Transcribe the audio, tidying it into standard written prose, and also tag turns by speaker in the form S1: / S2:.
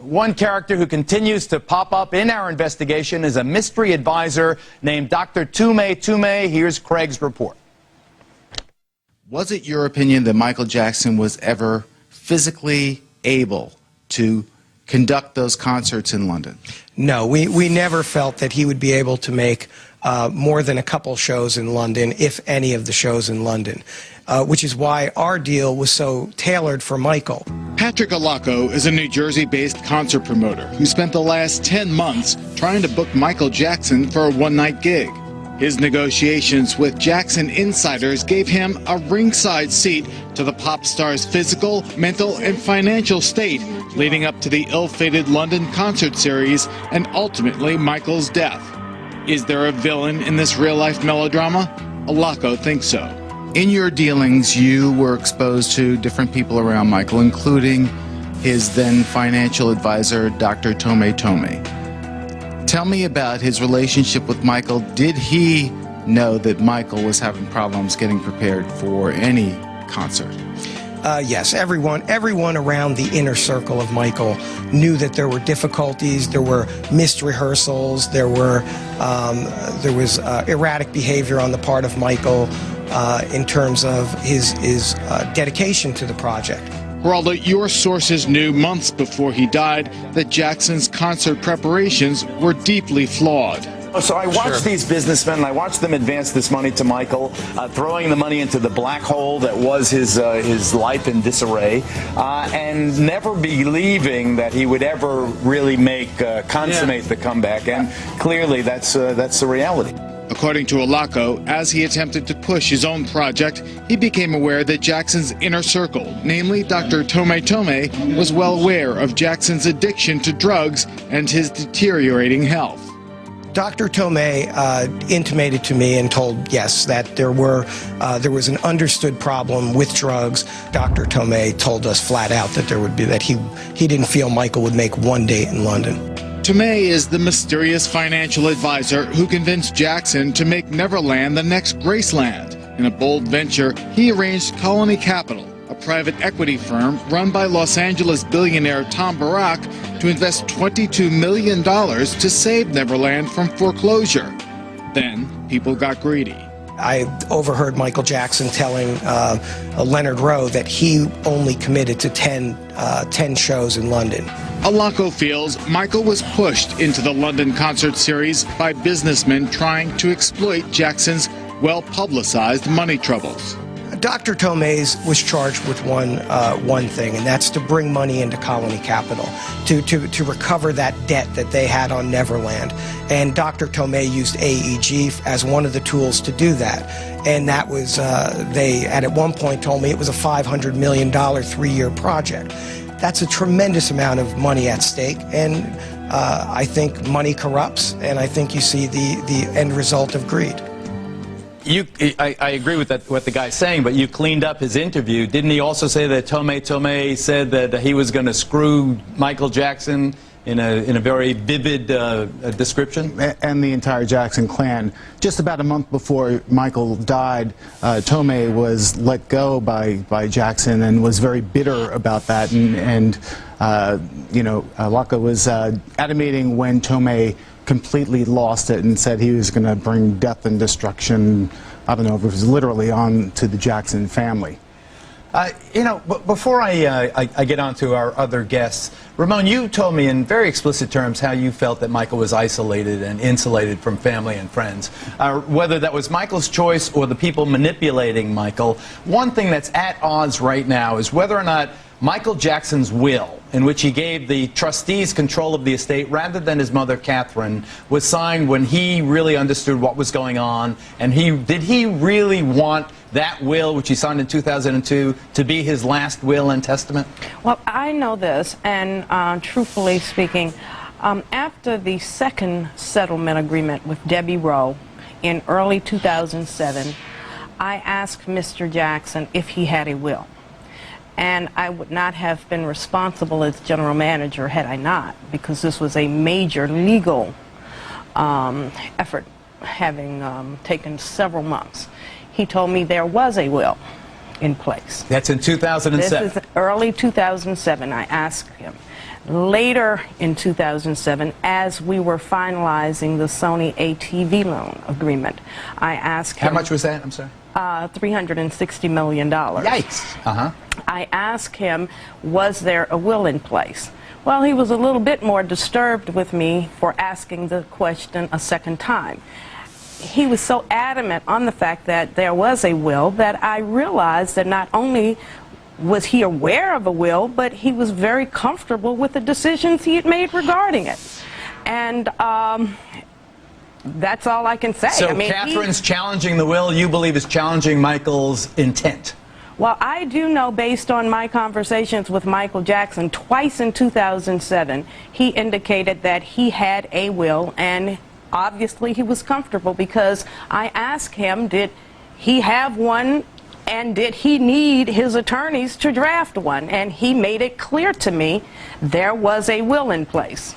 S1: one character who continues to pop up in our investigation is a mystery advisor named Dr. Tohme Tohme. Here's Craig's report.
S2: Was it your opinion that Michael Jackson was ever physically able to conduct those concerts in London?
S3: No, we never felt that he would be able to make more than a couple shows in London, if any of the shows in London, which is why our deal was so tailored for Michael.
S2: Patrick Alaco is a New Jersey-based concert promoter who spent the last 10 months trying to book Michael Jackson for a one-night gig. His negotiations with Jackson insiders gave him a ringside seat to the pop star's physical, mental, and financial state leading up to the ill-fated London concert series and ultimately Michael's death. Is there a villain in this real-life melodrama? Alaco thinks so. In your dealings, you were exposed to different people around Michael, including his then financial advisor, Dr. Tohme Tohme. Tell me about his relationship with Michael. Did he know that Michael was having problems getting prepared for any concert?
S3: Yes, everyone around the inner circle of Michael knew that there were difficulties, there were missed rehearsals, there was erratic behavior on the part of Michael in terms of his dedication to the project.
S2: Geraldo, your sources knew months before he died that Jackson's concert preparations were deeply flawed.
S1: So I watched these businessmen, and I watched them advance this money to Michael, throwing the money into the black hole that was his life in disarray, and never believing that he would ever really consummate the comeback. And clearly, that's the reality.
S2: According to Alaco, as he attempted to push his own project, he became aware that Jackson's inner circle, namely Dr. Tohme Tohme, was well aware of Jackson's addiction to drugs and his deteriorating health.
S3: Dr. Tohme intimated to me and told, yes, that there was an understood problem with drugs. Dr. Tohme told us flat out that he didn't feel Michael would make one date in London.
S2: Tohme is the mysterious financial advisor who convinced Jackson to make Neverland the next Graceland. In a bold venture, he arranged Colony Capital, a private equity firm run by Los Angeles billionaire Tom Barak, to invest $22 million to save Neverland from foreclosure. Then, people got greedy.
S3: I overheard Michael Jackson telling Leonard Rowe that he only committed to 10 shows in London.
S2: Alaco feels Michael was pushed into the London concert series by businessmen trying to exploit Jackson's well-publicized money troubles.
S3: Dr. Tohme was charged with one thing, and that's to bring money into Colony Capital, to recover that debt that they had on Neverland. And Dr. Tohme used AEG as one of the tools to do that. And that was, they at one point told me it was a $500 million 3-year project. That's a tremendous amount of money at stake, and I think money corrupts, and I think you see the end result of greed.
S1: I agree with what the guy's saying, but you cleaned up his interview. Didn't he also say that Tohme Tohme said that he was going to screw Michael Jackson in a very vivid description?
S4: And the entire Jackson clan. Just about a month before Michael died, Tohme was let go by Jackson and was very bitter about that. And you know, Alaco was at a meeting when Tohme completely lost it and said he was going to bring death and destruction, I don't know if it was literally, on to the Jackson family.
S1: You know, before I get on to our other guests, Ramon, you told me in very explicit terms how you felt that Michael was isolated and insulated from family and friends. Whether that was Michael's choice or the people manipulating Michael, one thing that's at odds right now is whether or not Michael Jackson's will, in which he gave the trustees control of the estate rather than his mother Catherine, was signed when he really understood what was going on, and did he really want that will, which he signed in 2002, to be his last will and testament?
S5: Well, I know this, and truthfully speaking, after the second settlement agreement with Debbie Rowe in early 2007, I asked Mr. Jackson if he had a will. And I would not have been responsible as general manager had I not, because this was a major legal effort, having taken several months. He told me there was a will in place.
S1: That's in 2007.
S5: This is early 2007. I asked him. Later in 2007, as we were finalizing the Sony ATV loan agreement, I asked him...
S1: How much was that? I'm sorry.
S5: $360 million.
S1: Yikes. Uh-huh.
S5: I asked him, was there a will in place? Well, he was a little bit more disturbed with me for asking the question a second time. He was so adamant on the fact that there was a will that I realized that not only was he aware of a will, but he was very comfortable with the decisions he had made regarding it. And that's all I can say.
S1: So
S5: I mean,
S1: Catherine's challenging the will, you believe is challenging Michael's intent?
S5: Well, I do know, based on my conversations with Michael Jackson twice in 2007, he indicated that he had a will, and obviously he was comfortable, because I asked him, did he have one, and did he need his attorneys to draft one? And he made it clear to me there was a will in place.